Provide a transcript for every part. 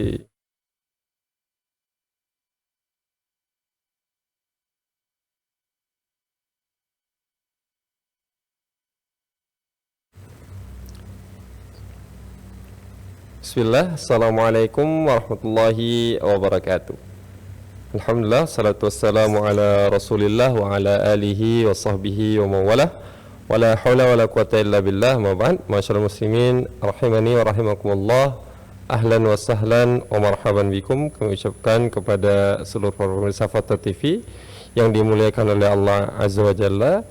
Oke. Bismillah, Assalamualaikum warahmatullahi wabarakatuh. Alhamdulillah, salatu wassalamu ala rasulillah wa ala alihi wa sahbihi wa mawalah. Wa la hawla wa la quwata illa billah, ma ba'd. Masyaallah muslimin, rahimani wa rahimakumullah. Ahlan wa sahlan wa marhaban bikum. Kami ucapkan kepada seluruh pemirsa Fata TV yang dimuliakan oleh Allah Azza wa Jalla.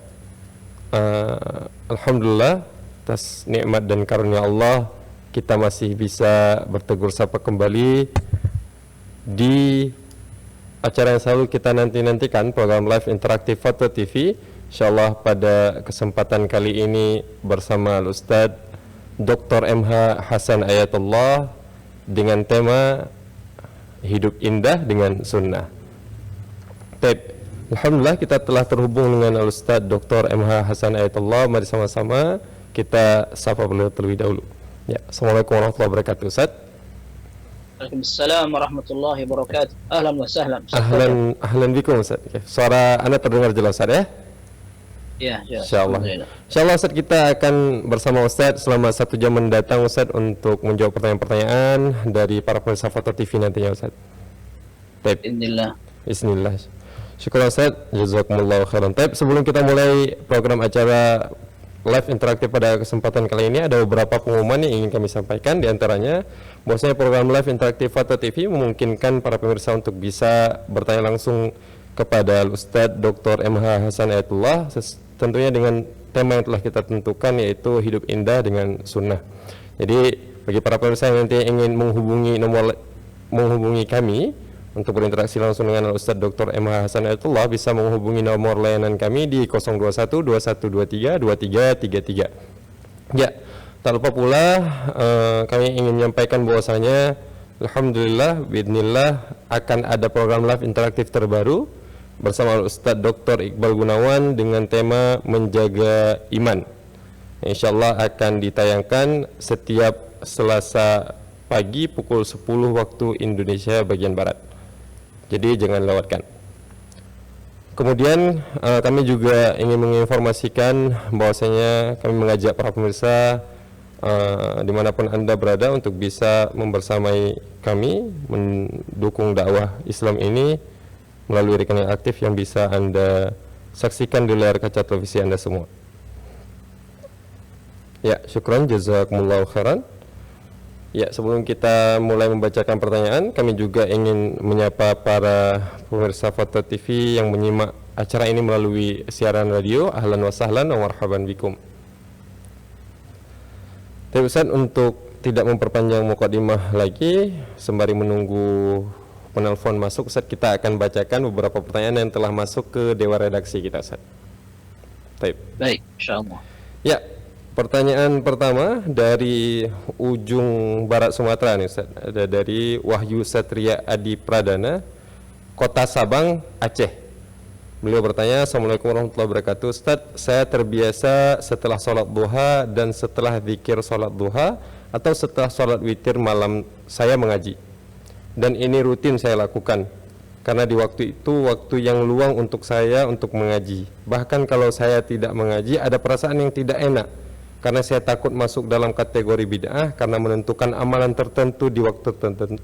Alhamdulillah, atas nikmat dan karunia Allah, kita masih bisa bertegur sapa kembali di acara yang selalu kita nanti-nantikan, program live interaktif Fata TV. Insyaallah pada kesempatan kali ini bersama Ustadz Dr. MH Hasan Ayatullah dengan tema Hidup Indah dengan Sunnah. Alhamdulillah kita telah terhubung dengan Ustadz Dr. MH Hasan Ayatullah. Mari sama-sama kita sapa beliau terlebih dahulu. Ya, Assalamualaikum warahmatullahi wabarakatuh, Ustaz. Waalaikumsalam warahmatullahi wabarakatuh. Ahlan wa sahlan. Ahlan bikum, Ustaz. Suara Anda terdengar jelas, Ustaz ya? Ya, insyaallah. Insyaallah Ustaz, kita akan bersama Ustaz selama 1 jam mendatang, Ustaz, untuk menjawab pertanyaan-pertanyaan dari para pemirsa Fata TV nantinya, Ustaz. Bismillah. Syukur Ustaz, jazakumullahu khairan. Sebelum kita mulai program acara live interaktif pada kesempatan kali ini, ada beberapa pengumuman yang ingin kami sampaikan. Di antaranya, bahwasanya program live interaktif Fata TV memungkinkan para pemirsa untuk bisa bertanya langsung kepada Ustadz Dr. MH Hasan Ayatullah, tentunya dengan tema yang telah kita tentukan, yaitu Hidup Indah dengan Sunnah. Jadi bagi para pemirsa yang nanti ingin menghubungi kami untuk berinteraksi langsung dengan Ustadz Dr. MH Hasan Ayatullah, bisa menghubungi nomor layanan kami di 021 2123 2333. Ya, tak lupa pula kami ingin menyampaikan bahwasanya alhamdulillah biidznillah akan ada program live interaktif terbaru bersama Ustadz Dr. Iqbal Gunawan dengan tema Menjaga Iman. Insyaallah akan ditayangkan setiap Selasa pagi pukul 10 waktu Indonesia bagian Barat. Jadi jangan lewatkan. Kemudian kami juga ingin menginformasikan bahwasanya kami mengajak para pemirsa dimanapun Anda berada untuk bisa membersamai kami mendukung dakwah Islam ini melalui rekening aktif yang bisa Anda saksikan di layar kaca televisi Anda semua. Ya, syukran, jazakumullahu khairan. Ya, sebelum kita mulai membacakan pertanyaan, kami juga ingin menyapa para pemirsa Fata TV yang menyimak acara ini melalui siaran radio. Ahlan wa sahlan wa marhaban bikum. Tapi Ustaz, untuk tidak memperpanjang mukadimah lagi, sembari menunggu penelpon masuk, Ustaz, kita akan bacakan beberapa pertanyaan yang telah masuk ke dewan redaksi kita, Ustaz. Baik, insyaallah. Ya, pertanyaan pertama dari ujung barat Sumatera nih, Ustaz. Ada dari Wahyu Satria Adi Pradana, Kota Sabang, Aceh. Beliau bertanya, Assalamualaikum warahmatullahi wabarakatuh. Ustaz, saya terbiasa setelah sholat duha dan setelah zikir sholat duha atau setelah sholat witir malam saya mengaji. Dan ini rutin saya lakukan karena di waktu itu waktu yang luang untuk saya untuk mengaji. Bahkan kalau saya tidak mengaji, ada perasaan yang tidak enak karena saya takut masuk dalam kategori bid'ah karena menentukan amalan tertentu di waktu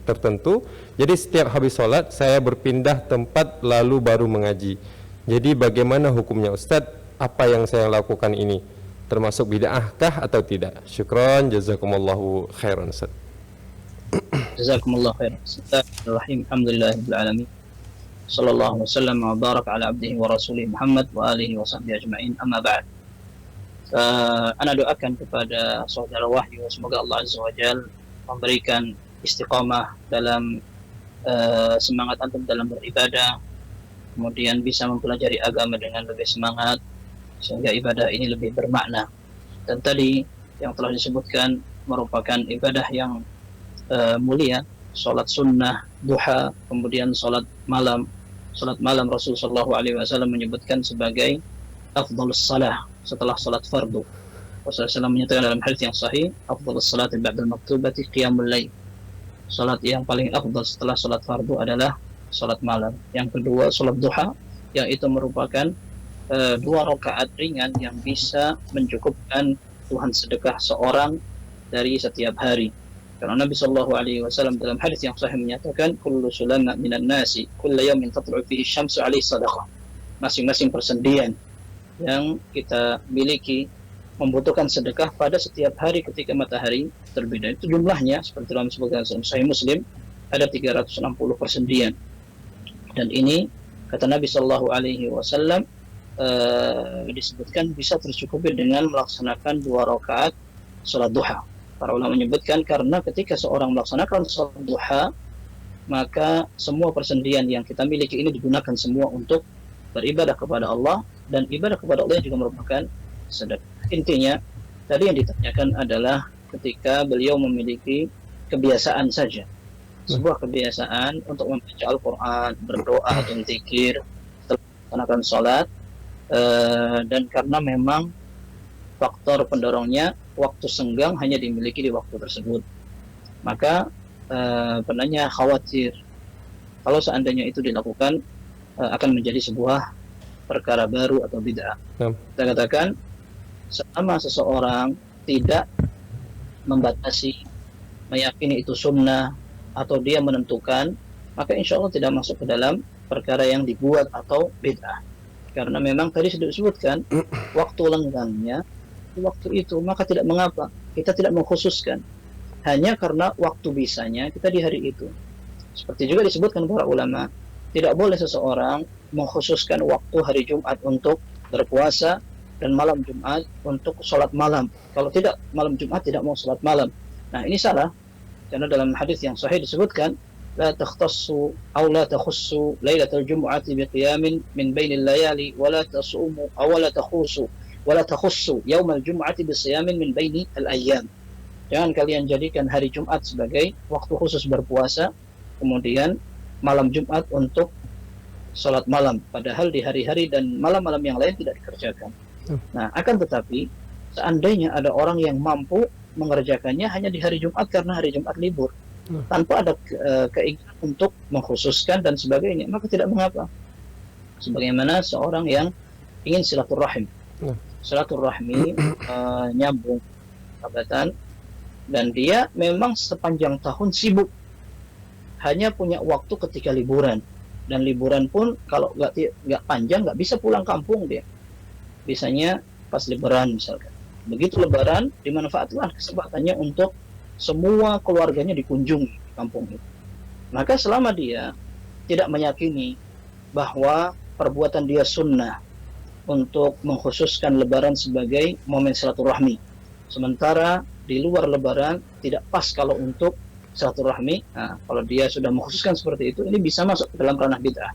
tertentu. Jadi setiap habis sholat saya berpindah tempat lalu baru mengaji. Jadi bagaimana hukumnya, Ustadz? Apa yang saya lakukan ini termasuk bid'ah kah atau tidak? Syukran, jazakumullahu khairan, Ustadz. Jazakumullahu khairan. Bismillahirrahmanirrahim. Alhamdulillahirabbil alamin. Sallallahu alaihi wasallam wa baraka ala abdihi wa rasulih Muhammad wa alihi wa sahbihi ajma'in. Amma ba'd. Ana doakan kepada saudara Wahyu, semoga Allah Azza wa Jalla memberikan istiqamah dalam semangat antum dalam beribadah, kemudian bisa mempelajari agama dengan lebih semangat sehingga ibadah ini lebih bermakna. Dan tadi yang telah disebutkan merupakan ibadah yang mulia, salat sunnah duha, kemudian salat malam. Salat malam Rasulullah SAW menyebutkan sebagai afdhalus salah setelah salat fardu. Rasulullah SAW menyatakan dalam hadis yang sahih, afdhalus salati ba'dal maktubati qiyamul lail. Salat yang paling afdal setelah salat fardu adalah salat malam. Yang kedua salat duha, yang itu merupakan 2 rakaat ringan yang bisa mencukupkan Tuhan sedekah seorang dari setiap hari. Karena Nabi Shallallahu Alaihi Wasallam dalam hadis yang sahih menyatakan, kullu sulama minan nasi, kullu yawmin tatlu'u fihi syamsu alaihi sadaqah. Masing-masing persendian yang kita miliki membutuhkan sedekah pada setiap hari ketika matahari terbit. Dan itu jumlahnya seperti dalam sebagian Sahih Muslim ada 360 persendian. Dan ini kata Nabi Shallallahu Alaihi Wasallam disebutkan bisa tercukupi dengan melaksanakan 2 rakaat salat duha. Para ulama menyebutkan karena ketika seorang melaksanakan salat duha, maka semua persendian yang kita miliki ini digunakan semua untuk beribadah kepada Allah, dan ibadah kepada Allah juga merupakan sedekah. Intinya tadi yang ditanyakan adalah ketika beliau memiliki kebiasaan saja, sebuah kebiasaan untuk membaca Al-Quran, berdoa atau zikir setelah melaksanakan sholat, dan karena memang faktor pendorongnya waktu senggang hanya dimiliki di waktu tersebut, maka penanya khawatir kalau seandainya itu dilakukan akan menjadi sebuah perkara baru atau bid'ah. Kita katakan selama seseorang tidak membatasi, meyakini itu sunnah, atau dia menentukan, maka insya Allah tidak masuk ke dalam perkara yang dibuat atau bid'ah. Karena memang tadi sudah disebutkan waktu lenggangnya waktu itu, maka tidak mengapa kita tidak mengkhususkan hanya karena waktu bisanya kita di hari itu. Seperti juga disebutkan para ulama, tidak boleh seseorang mengkhususkan waktu hari Jumat untuk berpuasa dan malam Jumat untuk sholat malam. Kalau tidak malam Jumat tidak mau sholat malam. Nah ini salah, karena dalam hadis yang sahih disebutkan, la takhtassu aw la takhussu lailatul jumu'ati biqiyamin min bainil layali wa la tasumu aw la takhussu yaumal jumu'ati bisiyamin min baini al-ayyam. Jangan kalian jadikan hari Jumat sebagai waktu khusus berpuasa, kemudian malam Jumat untuk sholat malam, padahal di hari-hari dan malam-malam yang lain tidak dikerjakan. Nah, akan tetapi seandainya ada orang yang mampu mengerjakannya hanya di hari Jumat karena hari Jumat libur, tanpa ada keinginan untuk mengkhususkan dan sebagainya, maka tidak mengapa. Sebagaimana seorang yang ingin silaturahim, silaturahmi nyambung sahabatan, dan dia memang sepanjang tahun sibuk, hanya punya waktu ketika liburan, dan liburan pun kalau nggak panjang nggak bisa pulang kampung dia. Biasanya pas lebaran misalkan. Begitu lebaran dimanfaatkan kesempatannya untuk semua keluarganya dikunjungi di kampung itu. Maka selama dia tidak meyakini bahwa perbuatan dia sunnah untuk mengkhususkan lebaran sebagai momen silaturahmi, sementara di luar lebaran tidak pas kalau untuk silaturahmi, nah, kalau dia sudah mengkhususkan seperti itu, ini bisa masuk ke dalam ranah bid'ah.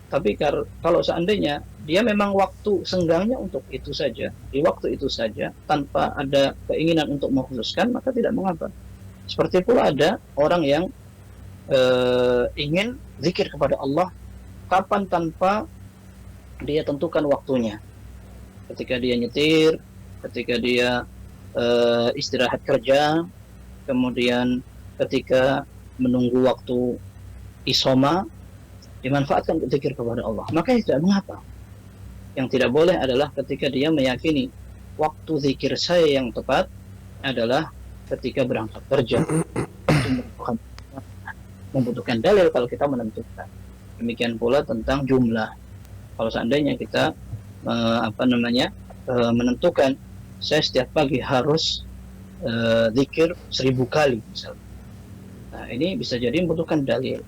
Tapi kalau seandainya dia memang waktu senggangnya untuk itu saja, di waktu itu saja, tanpa ada keinginan untuk mengkhususkan, maka tidak mengapa. Seperti pula ada orang yang ingin zikir kepada Allah kapan tanpa dia tentukan waktunya. Ketika dia nyetir, ketika dia istirahat kerja, kemudian ketika menunggu waktu isoma, dimanfaatkan untuk zikir kepada Allah, maka tidak mengapa. Yang tidak boleh adalah ketika dia meyakini waktu zikir saya yang tepat adalah ketika berangkat kerja. Itu membutuhkan dalil kalau kita menentukan. Demikian pula tentang jumlah. Kalau seandainya kita menentukan saya setiap pagi harus zikir 1000 kali misalnya. Nah, ini bisa jadi membutuhkan dalil.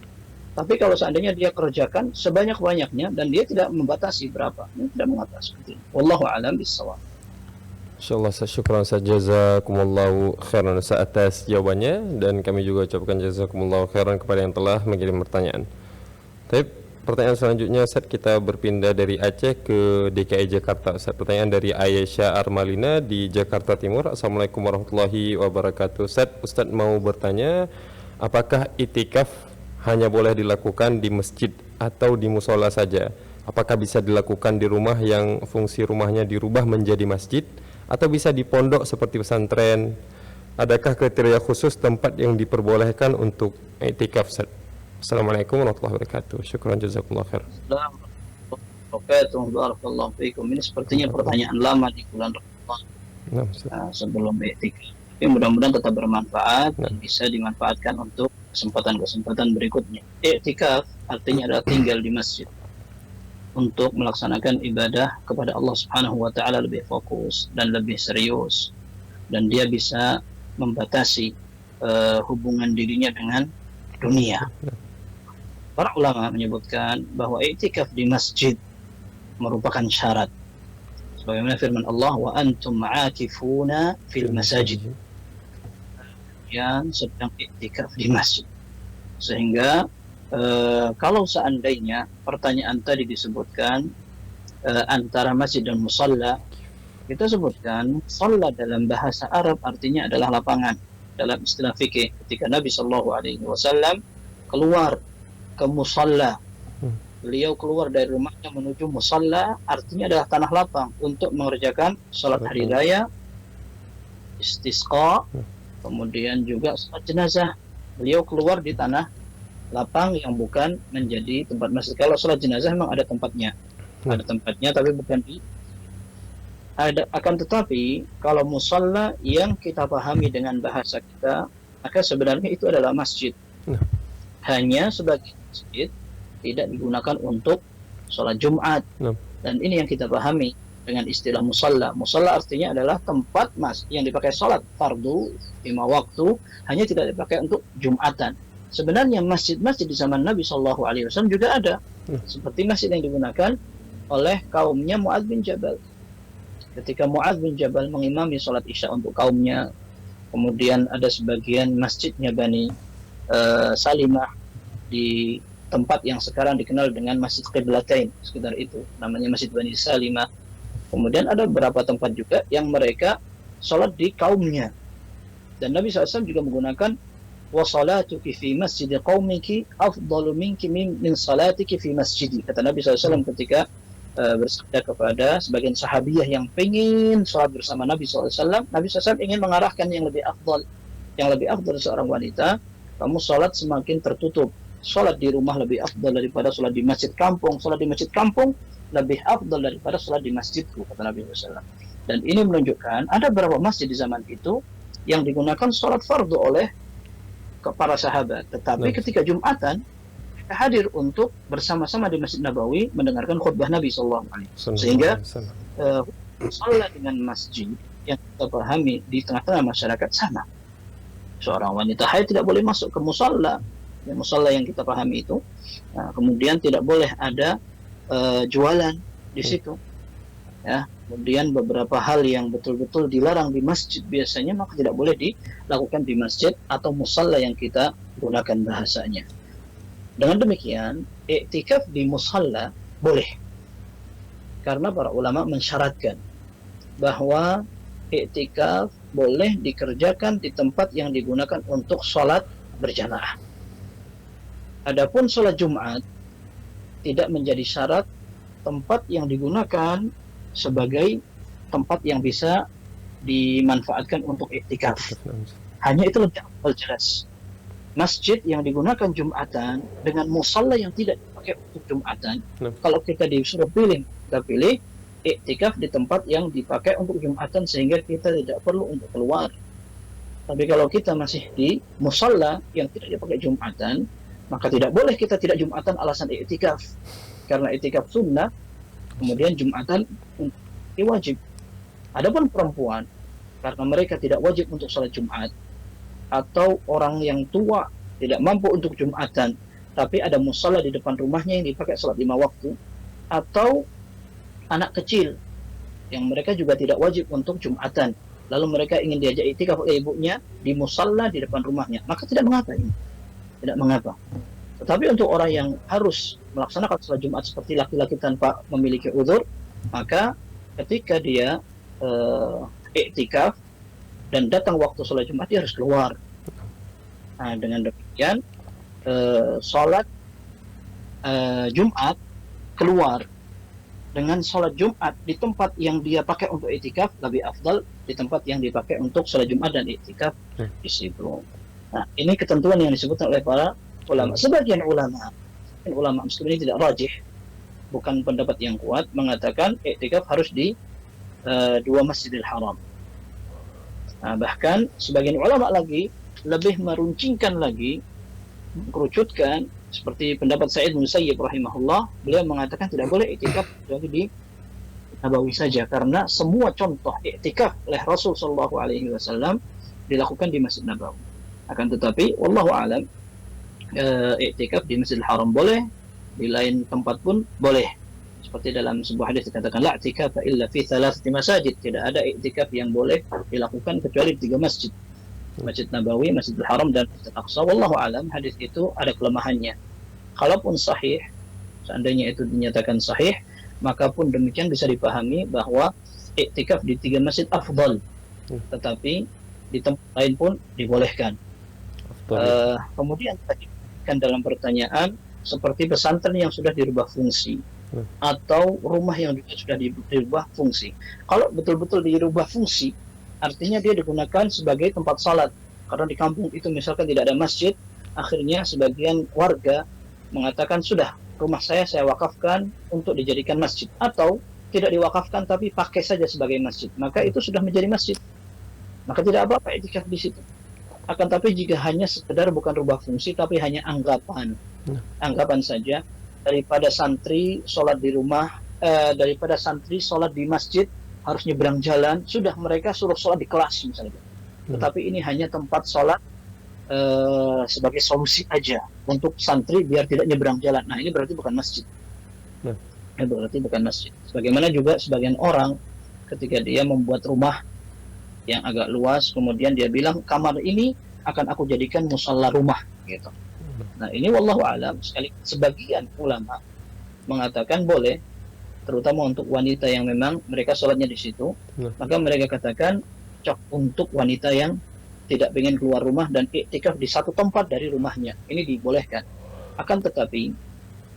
Tapi kalau seandainya dia kerjakan sebanyak-banyaknya dan dia tidak membatasi berapa, dia tidak mengatakan seperti itu. Wallahu a'lam bishawab. Insyaallah, syukran saja, jazakumullahu khairan atas jawabannya, dan kami juga ucapkan jazakumullahu khairan kepada yang telah mengirim pertanyaan. Tapi pertanyaan selanjutnya, Ustaz, kita berpindah dari Aceh ke DKI Jakarta. Ustaz, pertanyaan dari Aisyah Armalina di Jakarta Timur. Assalamualaikum warahmatullahi wabarakatuh. Ustaz mau bertanya, apakah itikaf hanya boleh dilakukan di masjid atau di musola saja? Apakah bisa dilakukan di rumah yang fungsi rumahnya dirubah menjadi masjid, atau bisa di pondok seperti pesantren adakah kriteria khusus tempat yang diperbolehkan untuk i'tikaf, Ustaz? Assalamualaikum warahmatullahi wabarakatuh. Syukran jazakumullah khair. Barakallahu fiikum. Ini sepertinya pertanyaan lama di bulan Ramadan Nah, Ustaz. sebelum i'tikaf. Tapi mudah-mudahan tetap bermanfaat dan Nah. bisa dimanfaatkan untuk kesempatan-kesempatan berikutnya. I'tikaf artinya adalah tinggal di masjid untuk melaksanakan ibadah kepada Allah Subhanahu wa taala lebih fokus dan lebih serius, dan dia bisa membatasi hubungan dirinya dengan dunia. Para ulama menyebutkan bahwa i'tikaf di masjid merupakan syarat. Sebagaimana firman Allah, wa antum ma'akifuna fil masajid, yang sedang i'tikaf di masjid. Sehingga kalau seandainya pertanyaan tadi disebutkan antara masjid dan musalla, kita sebutkan musalla dalam bahasa Arab artinya adalah lapangan. Dalam istilah fikih, ketika Nabi Shallallahu Alaihi Wasallam keluar ke musalla, beliau keluar dari rumahnya menuju musalla, artinya adalah tanah lapang untuk mengerjakan salat hari raya, istisqa, kemudian juga salat jenazah. Beliau keluar di tanah lapang yang bukan menjadi tempat masjid. Kalau salat jenazah memang ada tempatnya, tapi bukan di akan tetapi kalau musalla yang kita pahami dengan bahasa kita, maka sebenarnya itu adalah masjid. Hanya sebagai masjid, tidak digunakan untuk sholat Jumat. Dan ini yang kita pahami dengan istilah musalla. Musalla artinya adalah tempat yang dipakai sholat fardu 5 waktu, hanya tidak dipakai untuk Jumatan. Sebenarnya masjid-masjid di zaman Nabi Shallallahu Alaihi Wasallam juga ada, seperti masjid yang digunakan oleh kaumnya Mu'adz bin Jabal. Ketika Mu'adz bin Jabal mengimami sholat Isya untuk kaumnya, kemudian ada sebagian masjidnya Bani Salimah di tempat yang sekarang dikenal dengan Masjid Qiblatain, sekitar itu namanya Masjid Bani Salimah. Kemudian ada beberapa tempat juga yang mereka sholat di kaumnya, dan Nabi SAW juga menggunakan wa salatuki fi masjid qaumiki afdalu minki min salatiki fi masjidi, kata Nabi SAW ketika bersabda kepada sebagian sahabiah yang pengen sholat bersama Nabi SAW. Nabi SAW ingin mengarahkan yang lebih afdal seorang wanita, kamu sholat semakin tertutup, sholat di rumah lebih afdal daripada sholat di masjid kampung, sholat di masjid kampung lebih afdal daripada sholat di masjidku, kata Nabi SAW. Dan ini menunjukkan ada beberapa masjid di zaman itu yang digunakan sholat fardu oleh para sahabat, tetapi ketika Jumatan hadir untuk bersama-sama di Masjid Nabawi mendengarkan khutbah Nabi SAW. Sehingga sholat dengan masjid yang kita pahami di tengah-tengah masyarakat sama. Seorang wanita haid tidak boleh masuk ke musalla, yang kita pahami itu. Nah, kemudian tidak boleh ada jualan di situ. Ya, kemudian beberapa hal yang betul-betul dilarang di masjid biasanya maka tidak boleh dilakukan di masjid atau musalla yang kita gunakan bahasanya. Dengan demikian, i'tikaf di musalla boleh. Karena para ulama mensyaratkan bahwa i'tikaf boleh dikerjakan di tempat yang digunakan untuk sholat berjamaah. Adapun sholat Jumat tidak menjadi syarat tempat yang digunakan sebagai tempat yang bisa dimanfaatkan untuk i'tikaf. Hanya itu lebih jelas. Masjid yang digunakan Jumatan dengan musalla yang tidak dipakai untuk Jumatan, kalau kita disuruh pilih, kita pilih i'tikaf di tempat yang dipakai untuk Jumatan sehingga kita tidak perlu untuk keluar. Tapi kalau kita masih di musalla yang tidak dipakai Jumatan, maka tidak boleh kita tidak Jumatan alasan i'tikaf. Karena i'tikaf sunnah, kemudian Jumatan wajib. Adapun perempuan, karena mereka tidak wajib untuk salat Jumat, atau orang yang tua tidak mampu untuk Jumatan, tapi ada musalla di depan rumahnya yang dipakai salat 5 waktu, atau anak kecil yang mereka juga tidak wajib untuk Jumatan, lalu mereka ingin diajak i'tikaf oleh ibunya di musalla di depan rumahnya, maka tidak mengapa ini. Tidak mengapa. Tetapi untuk orang yang harus melaksanakan salat Jumat seperti laki-laki tanpa memiliki uzur, maka ketika dia i'tikaf dan datang waktu sholat Jumat, dia harus keluar. Nah, dengan demikian sholat Jumat keluar dengan sholat Jumat di tempat yang dia pakai untuk i'tikaf lebih afdal di tempat yang dipakai untuk sholat Jumat dan iktikaf di situ. Nah, ini ketentuan yang disebutkan oleh para ulama. Sebagian ulama meskipun ini tidak rajih, bukan pendapat yang kuat, mengatakan iktikaf harus di dua Masjidil Haram. Nah, bahkan sebagian ulama lagi lebih meruncingkan lagi, mengerucutkan, seperti pendapat Sa'id bin Musayyib rahimahullah, beliau mengatakan tidak boleh iktikaf kecuali di Nabawi saja, karena semua contoh iktikaf oleh Rasul sallallahu alaihi wasallam dilakukan di Masjid Nabawi. Akan tetapi wallahu alam, iktikaf di Masjidil Haram boleh, di lain tempat pun boleh. Seperti dalam sebuah hadis dikatakan la i'tikaf illa fi thalathati masajid, tidak ada iktikaf yang boleh dilakukan kecuali di 3 masjid. Masjid Nabawi, Masjidil Haram, dan Masjid Aqsa. Wallahu alam, hadis itu ada kelemahannya. Kalaupun sahih, seandainya itu dinyatakan sahih, maka pun demikian bisa dipahami bahwa iktikaf di 3 masjid afdal, tetapi di tempat lain pun dibolehkan. Kemudian tadi kan dalam pertanyaan seperti pesantren yang sudah dirubah fungsi atau rumah yang juga sudah dirubah fungsi. Kalau betul-betul dirubah fungsi, artinya dia digunakan sebagai tempat salat. Karena di kampung itu misalkan tidak ada masjid, akhirnya sebagian warga mengatakan sudah, rumah saya wakafkan untuk dijadikan masjid, atau tidak diwakafkan tapi pakai saja sebagai masjid, maka itu sudah menjadi masjid, maka tidak apa-apa iktikaf di situ. Akan tapi jika hanya sekedar bukan rubah fungsi tapi hanya anggapan saja, daripada santri sholat di rumah, daripada santri sholat di masjid harus nyebrang jalan, sudah mereka suruh sholat di kelas misalnya. Tetapi ini hanya tempat sholat sebagai solusi aja untuk santri biar tidak nyebrang jalan. Nah, ini berarti bukan masjid. Ini berarti bukan masjid. Sebagaimana juga sebagian orang ketika dia membuat rumah yang agak luas, kemudian dia bilang kamar ini akan aku jadikan musalla rumah gitu. Nah, ini wallahu alam, sebagian ulama mengatakan boleh, terutama untuk wanita yang memang mereka sholatnya di situ, maka mereka katakan cocok untuk wanita yang tidak ingin keluar rumah dan iktikaf di satu tempat dari rumahnya, ini dibolehkan. Akan tetapi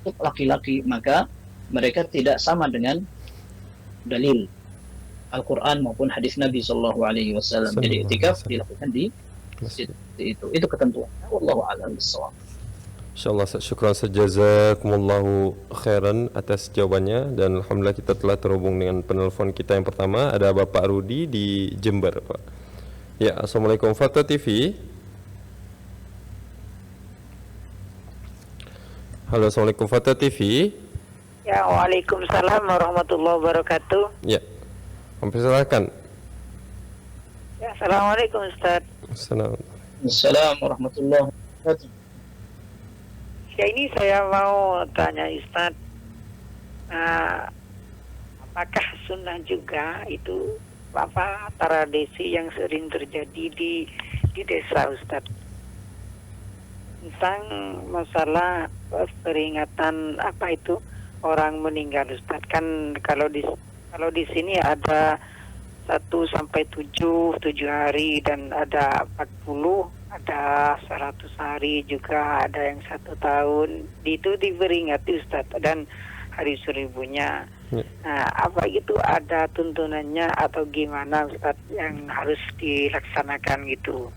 untuk laki-laki maka mereka tidak sama dengan dalil Al-Quran maupun hadis Nabi Sallallahu Alaihi Wasallam. Jadi iktikaf dilakukan di masjid itu ketentuannya. Wallahu a'lam bishawab. Insyaallah, syukran jazakumullahu khairan atas jawabannya, dan alhamdulillah kita telah terhubung dengan penelpon kita yang pertama. Ada Bapak Rudi di Jember, Pak. Ya, assalamualaikum Fatwa TV. Halo, assalamualaikum Fatwa TV. Ya, waalaikumsalam warahmatullahi wabarakatuh. Ya, silakan. Ya, assalamualaikum Ustaz. Assalamualaikum warahmatullahi wabarakatuh. Ya, ini saya mau tanya Ustaz, apakah sunnah juga itu tradisi yang sering terjadi di desa Ustaz, tentang masalah peringatan orang meninggal Ustaz? Kan kalau di sini ada 1 sampai 7 hari, dan ada 40, ada 100 hari juga, ada yang 1 tahun. Itu diperingati Ustaz, dan hari seribunya. Nah, apa itu ada tuntunannya atau gimana Ustaz yang harus dilaksanakan gitu?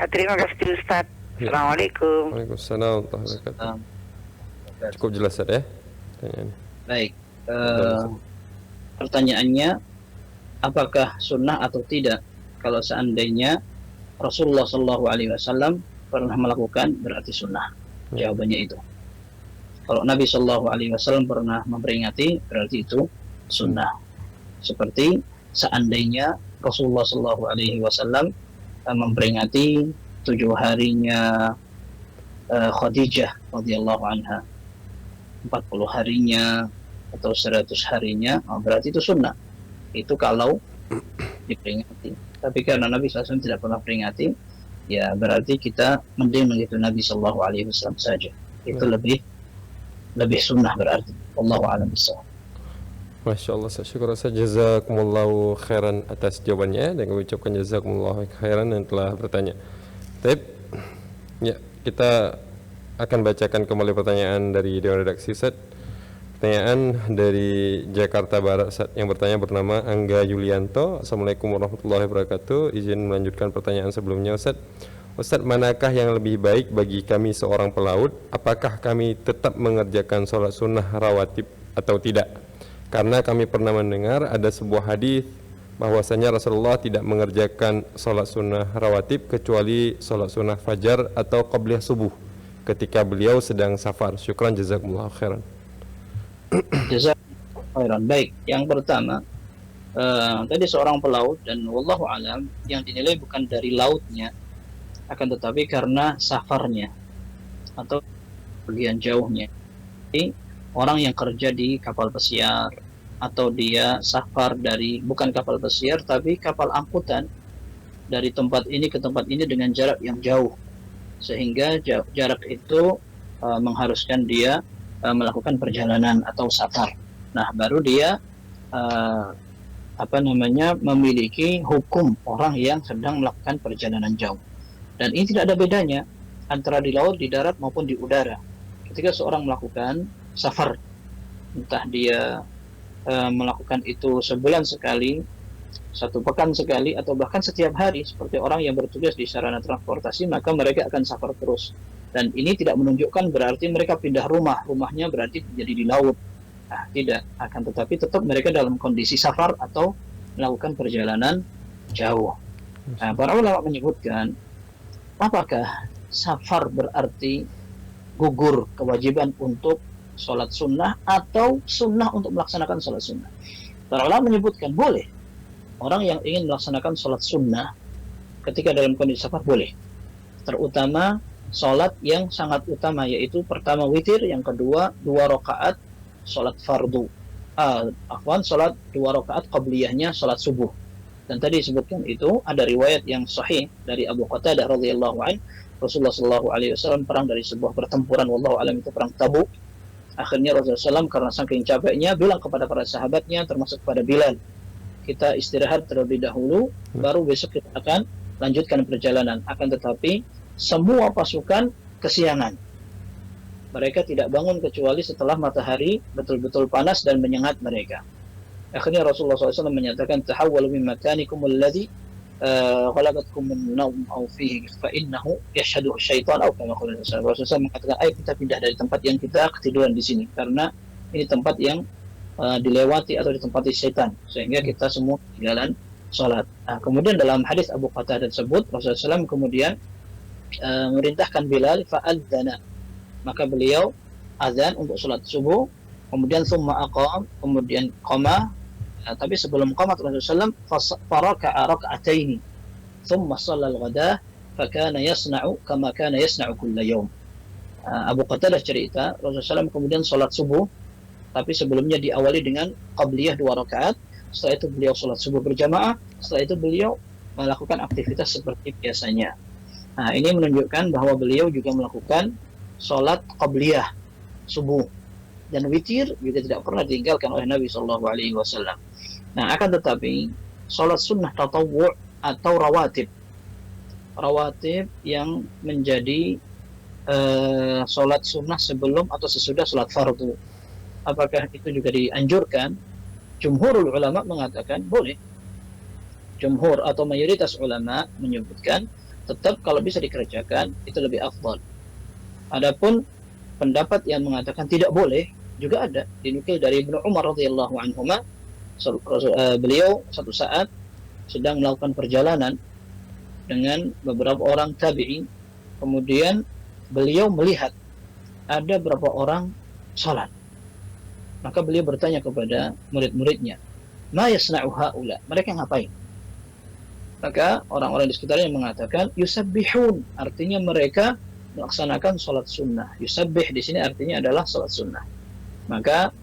Terima kasih Ustaz. Assalamualaikum. Waalaikumsalam warahmatullahi wabarakatuh. Cukup jelas ya pertanyaannya. Baik, pertanyaannya apakah sunnah atau tidak kalau seandainya Rasulullah Shallallahu Alaihi Wasallam pernah melakukan, berarti sunnah. Jawabannya itu. Kalau Nabi Shallallahu Alaihi Wasallam pernah memperingati, berarti itu sunnah. Seperti seandainya Rasulullah Shallallahu Alaihi Wasallam memperingati 7 harinya Khadijah radhiyallahu anha, 40 harinya atau 100 harinya, berarti itu sunnah. Itu kalau diperingati. Tapi karena Nabi SAW tidak pernah peringati, ya berarti kita mending mengikuti Nabi Sallallahu Alaihi Wasallam saja. Itu lebih sunnah berarti. Wallahu a'lam bishawab. Masya Allah, syukur saya jazakumullahu khairan atas jawabannya, dan kami ucapkan jazakumullahu khairan yang telah bertanya. Baik, ya, kita akan bacakan kembali pertanyaan dari Dewan Redaksi Ustaz. Pertanyaan dari Jakarta Barat Ustaz, yang bertanya bernama Angga Yulianto. Assalamualaikum warahmatullahi wabarakatuh. Izin melanjutkan pertanyaan sebelumnya Ustaz. Ustaz, manakah yang lebih baik bagi kami seorang pelaut? Apakah kami tetap mengerjakan sholat sunnah rawatib atau tidak? Karena kami pernah mendengar ada sebuah hadis bahwasanya Rasulullah tidak mengerjakan sholat sunnah rawatib kecuali sholat sunnah fajar atau qabliyah subuh ketika beliau sedang safar. Syukran jazakumullah khairan. Jazakumullah khairan. Baik, yang pertama tadi seorang pelaut, dan wallahu alam yang dinilai bukan dari lautnya, akan tetapi karena safarnya atau bagian jauhnya. Jadi, orang yang kerja di kapal pesiar atau dia safar dari bukan kapal pesiar tapi kapal angkutan dari tempat ini ke tempat ini dengan jarak yang jauh, sehingga jarak itu mengharuskan dia melakukan perjalanan atau safar. Nah, baru dia memiliki hukum orang yang sedang melakukan perjalanan jauh. Dan ini tidak ada bedanya antara di laut, di darat maupun di udara. Ketika seorang melakukan safar, entah dia melakukan itu sebulan sekali, 1 pekan sekali, atau bahkan setiap hari seperti orang yang bertugas di sarana transportasi, maka mereka akan safar terus. Dan ini tidak menunjukkan berarti mereka pindah rumahnya berarti jadi di laut. Nah, tidak. Akan tetapi tetap mereka dalam kondisi safar atau melakukan perjalanan jauh. Nah, para ulama menyebutkan, apakah safar berarti gugur kewajiban untuk sholat sunnah atau sunnah untuk melaksanakan sholat sunnah? Para ulama menyebutkan boleh. Orang yang ingin melaksanakan sholat sunnah ketika dalam kondisi safar boleh. Terutama sholat yang sangat utama, yaitu pertama witir, yang kedua 2 rakaat sholat fardu. Sholat 2 rakaat qabliyahnya sholat subuh. Dan tadi disebutkan itu ada riwayat yang sahih dari Abu Qatadah radhiyallahu anhu, Rasulullah sallallahu alaihi wasallam perang dari sebuah pertempuran, wallahu alam itu perang Tabuk. Akhirnya Rasulullah SAW karena saking capeknya bilang kepada para sahabatnya termasuk kepada Bilal, kita istirahat terlebih dahulu, baru besok kita akan lanjutkan perjalanan. Akan tetapi semua pasukan kesiangan. Mereka tidak bangun kecuali setelah matahari betul-betul panas dan menyengat mereka. Akhirnya Rasulullah SAW menyatakan, tahawwalu min makanikum alladhi ghalaqatkum an-nawm aw fihi fa innahu yashhadu syaitan aw kama qala Rasulullah SAW mengatakan, ayo kita pindah dari tempat yang kita ketiduran di sini karena ini tempat yang dilewati atau ditempati syaitan, sehingga kita semua jalan sholat. Nah, kemudian dalam hadis Abu Qatadah tersebut Rasulullah SAW kemudian merintahkan Bilal fa'adzana, maka beliau azan untuk sholat subuh, kemudian summa aqam, kemudian qama, tapi sebelum qamat Rasulullah SAW faraka'a raka'ataini summa shallal ghada fakana yasna'u kama kana yasna'u kulla yawm. Abu Qatadah cerita Rasulullah SAW kemudian sholat subuh, tapi sebelumnya diawali dengan qabliyah 2 rakaat. Setelah itu beliau sholat subuh berjamaah, setelah itu beliau melakukan aktivitas seperti biasanya. Nah, ini menunjukkan bahwa beliau juga melakukan sholat qabliyah subuh, dan witir juga tidak pernah ditinggalkan oleh Nabi SAW. Nah, akan tetapi sholat sunnah tatawwu' atau rawatib yang menjadi sholat sunnah sebelum atau sesudah sholat fardu, apakah itu juga dianjurkan? Jumhurul ulama mengatakan boleh. Jumhur atau mayoritas ulama menyebutkan tetap kalau bisa dikerjakan itu lebih afdal. Adapun pendapat yang mengatakan tidak boleh juga ada, dinukil dari Ibnu Umar radhiyallahu anhuma. Beliau satu saat sedang melakukan perjalanan dengan beberapa orang tabi'in, kemudian beliau melihat ada beberapa orang salat. Maka beliau bertanya kepada murid-muridnya, ma yasna'u haula, mereka ngapain? Maka orang-orang di sekitarnya mengatakan yusabbihun, artinya mereka melaksanakan salat sunnah. Yusabbih di sini artinya adalah salat sunnah. Maka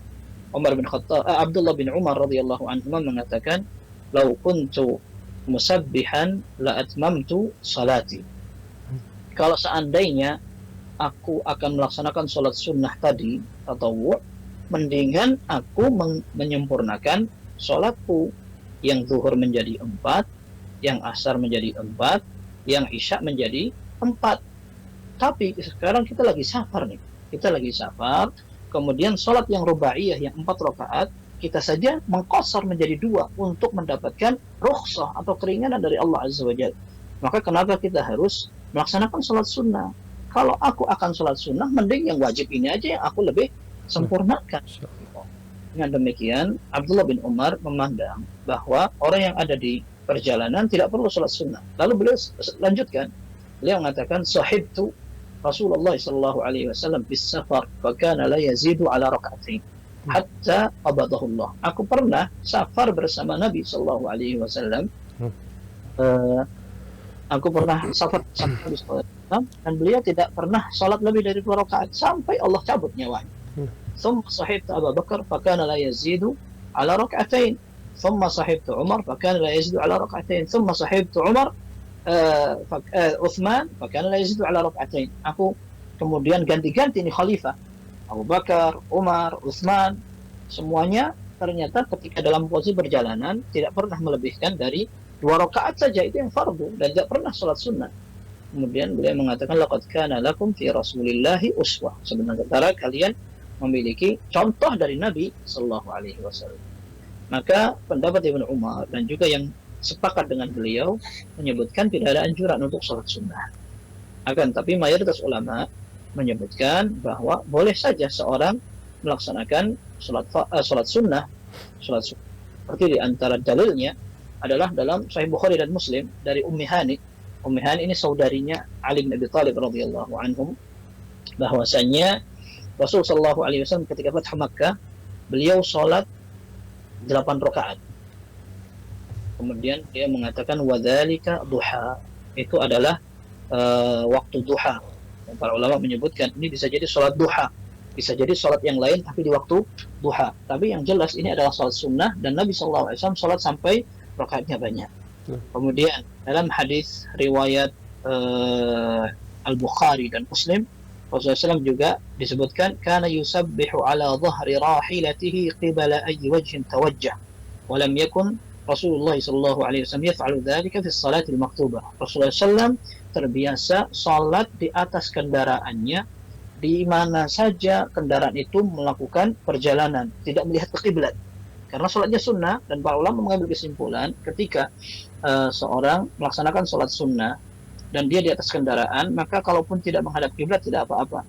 Abdullah bin Umar radhiyallahu anhu mengatakan, "Lau kuntu musabbihan la atmamtu salati." Kalau seandainya aku akan melaksanakan salat sunnah tadi atau mendingan aku menyempurnakan salatku, yang zuhur menjadi 4, yang asar menjadi 4, yang isya menjadi 4. Tapi sekarang kita lagi safar nih. Kita lagi safar, kemudian sholat yang rubaiyah yang 4 rakaat kita saja mengqashar menjadi 2 untuk mendapatkan rukhsah atau keringanan dari Allah Azza wa Jalla. Maka kenapa kita harus melaksanakan sholat sunnah? Kalau aku akan sholat sunnah, mending yang wajib ini aja yang aku lebih sempurnakan. Dengan demikian, Abdullah bin Umar memandang bahwa orang yang ada di perjalanan tidak perlu sholat sunnah. Lalu beliau lanjutkan, beliau mengatakan, sahibtu Rasulullah sallallahu alaihi wasallam bis safar, fa kana la yazidu ala rak'atain hatta qabadahullah. Aku pernah safar bersama Nabi sallallahu alaihi wasallam. Aku pernah safar bersama Nabi sallallahu alaihi wasallam dan beliau tidak pernah salat lebih dari 2 rakaat sampai Allah cabut nyawanya. ثم صحبت أبا بكر فكان لا يزيد على ركعتين ثم صحبت عمر فكان لا يزيد على ركعتين ثم صحبت عمر عثمان فكان لا يزيد على ركعتين. Aku kemudian ganti-ganti ini khalifah, Abu Bakar, Umar, Utsman, semuanya ternyata ketika dalam posisi perjalanan tidak pernah melebihkan dari 2 rakaat saja, itu yang fardu, dan tidak pernah sholat sunnah. Kemudian beliau mengatakan, laqad kana lakum fi rasulillahi uswah, sebenarnya kalian memiliki contoh dari Nabi Sallallahu Alaihi Wasallam. Maka pendapat Ibnu Umar dan juga yang sepakat dengan beliau menyebutkan tidak ada anjuran untuk sholat sunnah. Akan tapi mayoritas ulama menyebutkan bahwa boleh saja seorang melaksanakan sholat sunnah. Seperti di antara dalilnya adalah dalam Sahih Bukhari dan Muslim dari Ummi Hani. Ummi Hani ini saudarinya Ali bin Abi Thalib radhiyallahu anhum, bahwasanya Rasul sallallahu alaihi wasallam ketika Fathu Makkah, beliau sholat 8 rakaat. Kemudian dia mengatakan wadzalika duha, itu adalah waktu duha. Dan para ulama menyebutkan ini bisa jadi sholat duha, bisa jadi sholat yang lain tapi di waktu duha. Tapi yang jelas ini adalah sholat sunnah dan Nabi sallallahu alaihi wasallam sholat sampai rakaatnya banyak. Kemudian dalam hadis riwayat Al-Bukhari dan Muslim, Rasulullah SAW juga disebutkan kana yusabbihu ala dhahri rahilatihi qibala ayyi wajhin tawajjah wa lam yakun Rasulullah sallallahu alaihi wasallam yaf'alu dzalika fi shalat al-maktubah. Rasulullah SAW terbiasa salat di atas kendaraannya di mana saja kendaraan itu melakukan perjalanan, tidak melihat ke kiblat. Karena salatnya sunnah, dan para ulama mengambil kesimpulan ketika seorang melaksanakan salat sunnah dan dia di atas kendaraan, maka kalaupun tidak menghadap kiblat tidak apa-apa.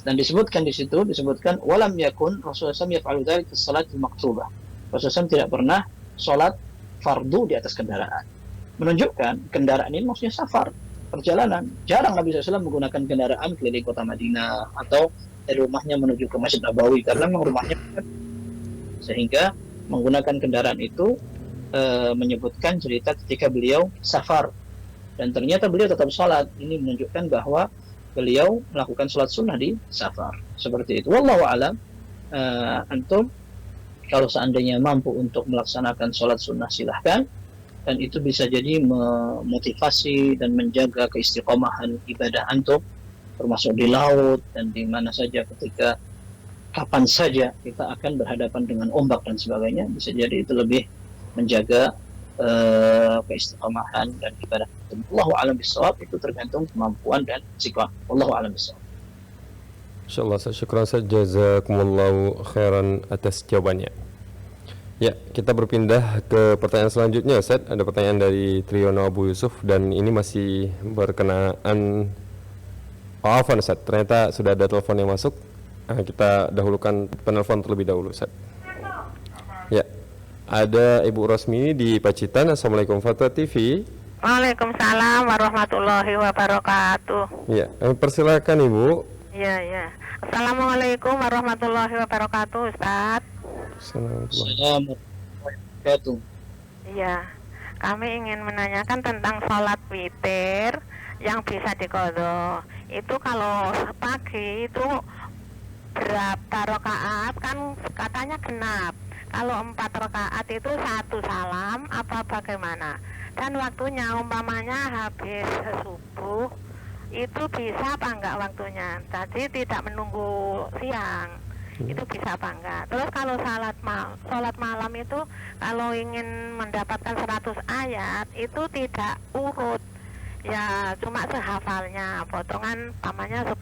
Dan disebutkan di situ, disebutkan walam yakun Rasulullah SAW yaf'alu dzalika fi shalatil maktubah. Rasulullah SAW tidak pernah sholat fardu di atas kendaraan. Menunjukkan kendaraan ini maksudnya safar, perjalanan. Jarang Nabi SAW menggunakan kendaraan keliling kota Madinah atau dari rumahnya menuju ke Masjid Nabawi, karena memang rumahnya, sehingga menggunakan kendaraan itu menyebutkan cerita ketika beliau safar. Dan ternyata beliau tetap sholat. Ini menunjukkan bahwa beliau melakukan sholat sunnah di safar. Seperti itu. Wallahu a'lam. Antum kalau seandainya mampu untuk melaksanakan sholat sunnah silahkan. Dan itu bisa jadi memotivasi dan menjaga keistiqomahan ibadah antum, termasuk di laut dan di mana saja, ketika kapan saja kita akan berhadapan dengan ombak dan sebagainya. Bisa jadi itu lebih menjaga keistiqomahan dan ibadah. Allahu a'lam bishawab, itu tergantung kemampuan dan sikap. Allahu a'lam bishawab. Insyaallah, syukran Ustaz, jazakumullahu khairan atas jawabannya. Ya, kita berpindah ke pertanyaan selanjutnya, Ustaz. Ada pertanyaan dari Triyono Abu Yusuf dan ini masih berkenaan afwan, Ustaz. Ternyata sudah ada telepon yang masuk. Kita dahulukan penelpon terlebih dahulu, Ustaz. Ya. Ada Ibu Rosmini di Pacitan. Assalamualaikum Fatwa TV. Waalaikumsalam warahmatullahi wabarakatuh. Ya, persilakan Ibu. Iya. Assalamualaikum warahmatullahi wabarakatuh, Ustaz. Assalamualaikum warahmatullahi wabarakatuh. Iya, kami ingin menanyakan tentang sholat witir yang bisa diqadha. Itu kalau pagi itu berapa rakaat? Kan katanya genap. Kalau 4 rakaat itu 1 salam apa bagaimana? Dan waktunya umpamanya habis subuh itu bisa apa enggak waktunya? Jadi tidak menunggu siang. Itu bisa apa enggak? Terus kalau sholat malam itu kalau ingin mendapatkan 100 ayat itu tidak urut. ya cuma sehafalnya, potongan pamannya 10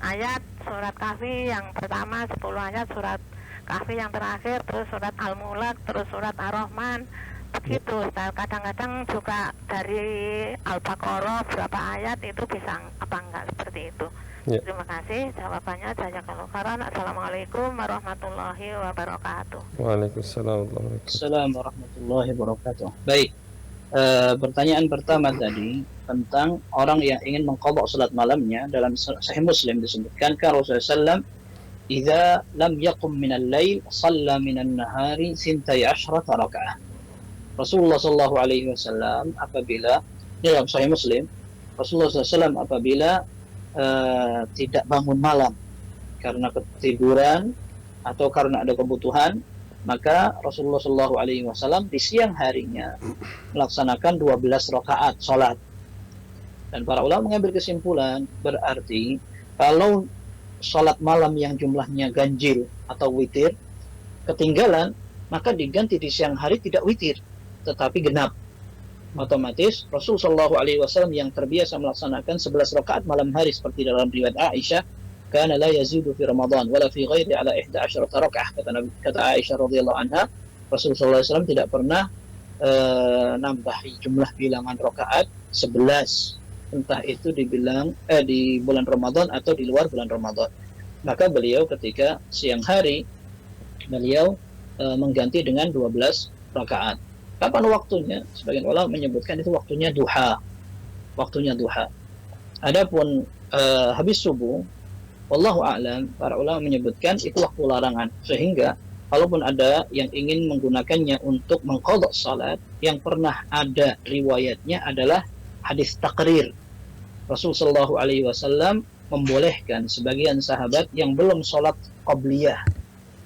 ayat surat Kahfi yang pertama, 10 ayat surat Kahfi yang terakhir, terus surat Al-Mulk, terus surat Ar-Rahman, begitu Ustaz. Kadang-kadang juga dari Al-Baqarah berapa ayat itu bisa apa enggak, seperti itu. Ya. Terima kasih jawabannya. Jazakallahu khairan. Assalamualaikum warahmatullahi wabarakatuh. Waalaikumsalam warahmatullahi wabarakatuh. Assalamualaikum warahmatullahi wabarakatuh. Baik, pertanyaan pertama tadi tentang orang yang ingin mengqadha salat malamnya. Dalam Sahih Muslim disebutkan kan Rasulullah SAW, "Idza lam yaqum min al-lail, shalla min an-nahari 12 rakaah." Rasulullah sallallahu alaihi wasallam apabila dalam Sahih Muslim, Rasulullah SAW apabila tidak bangun malam karena ketiduran atau karena ada kebutuhan, maka Rasulullah Shallallahu Alaihi Wasallam di siang harinya melaksanakan 12 rakaat sholat. Dan para ulama mengambil kesimpulan, berarti kalau sholat malam yang jumlahnya ganjil atau witir ketinggalan, maka diganti di siang hari tidak witir tetapi genap. Otomatis Rasul Shallallahu Alaihi Wasallam yang terbiasa melaksanakan 11 rakaat malam hari seperti dalam riwayat Aisyah, kana la yazidu fi Ramadan wala fi ghairi ala 11 rakaah, kata Aisyah radhiyallahu anha, Rasul Shallallahu Alaihi Wasallam tidak pernah nambahi jumlah bilangan rakaat 11, entah itu dibilang di bulan Ramadan atau di luar bulan Ramadan. Maka beliau ketika siang hari beliau mengganti dengan 12 rakaat. Kapan waktunya? Sebagian ulama menyebutkan itu waktunya duha. Waktunya duha. Adapun habis subuh, wallahu a'lam, para ulama menyebutkan itu waktu larangan. Sehingga kalaupun ada yang ingin menggunakannya untuk mengqadha salat, yang pernah ada riwayatnya adalah hadis takrir. Rasul sallallahu alaihi wasallam membolehkan sebagian sahabat yang belum sholat qabliyah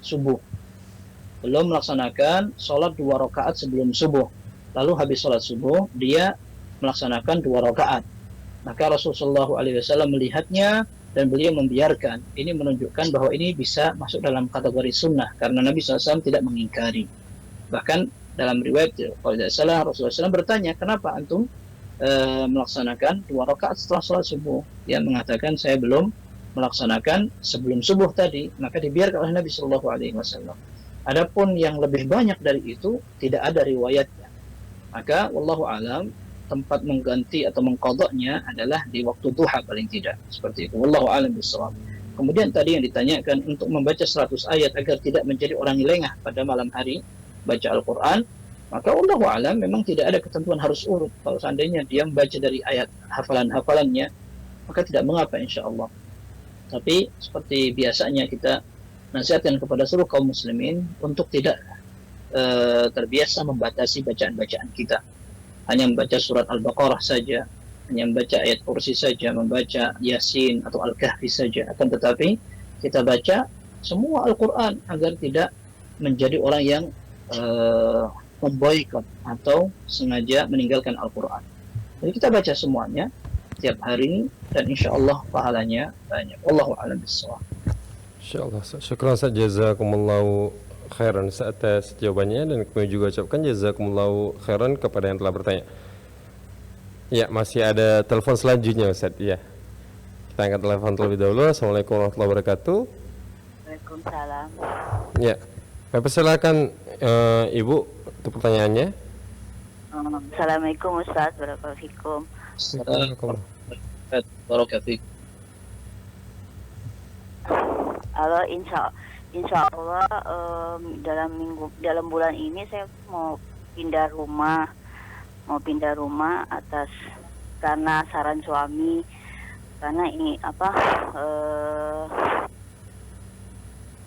subuh, belum melaksanakan sholat 2 rakaat sebelum subuh, lalu habis sholat subuh dia melaksanakan 2 rakaat. Maka Rasulullah SAW melihatnya dan beliau membiarkan. Ini menunjukkan bahwa ini bisa masuk dalam kategori sunnah karena Nabi SAW tidak mengingkari. Bahkan dalam riwayat kalau tidak salah Rasulullah SAW bertanya, kenapa antum melaksanakan 2 rakaat setelah sholat subuh? Dia mengatakan, saya belum melaksanakan sebelum subuh tadi. Maka dibiarkan oleh Nabi SAW. Adapun yang lebih banyak dari itu tidak ada riwayatnya. Maka wallahu alam, tempat mengganti atau mengqadhanya adalah di waktu duha paling tidak. Seperti itu. Wallahu alam bissawab. Kemudian tadi yang ditanyakan untuk membaca 100 ayat agar tidak menjadi orang yang lengah pada malam hari baca Al-Qur'an, maka wallahu alam memang tidak ada ketentuan harus urut. Kalau seandainya dia membaca dari ayat hafalan-hafalannya, maka tidak mengapa insyaallah. Tapi seperti biasanya kita nasihatkan kepada seluruh kaum muslimin untuk tidak terbiasa membatasi bacaan-bacaan kita. Hanya membaca surat Al-Baqarah saja, hanya membaca ayat kursi saja, membaca Yasin atau Al-Kahfi saja. Akan tetapi kita baca semua Al-Quran agar tidak menjadi orang yang memboikot atau sengaja meninggalkan Al-Quran. Jadi kita baca semuanya tiap hari dan insya Allah pahalanya banyak. Wallahu a'lam bishawab. Insyaallah. Syukran Ustaz, jazakumullahu khairan atas jawabannya, dan kami juga ucapkan jazakumullahu khairan kepada yang telah bertanya. Ya, masih ada telepon selanjutnya Ustaz. Ya. Kita angkat telepon terlebih dahulu. Assalamualaikum warahmatullahi wabarakatuh. Waalaikumsalam. Ya. Kami persilakan Ibu untuk pertanyaannya. Assalamualaikum Ustaz, barakallahu Assalamualaikum. Barakatuh. Halo, insya Allah dalam bulan ini saya mau pindah rumah atas karena saran suami, karena ini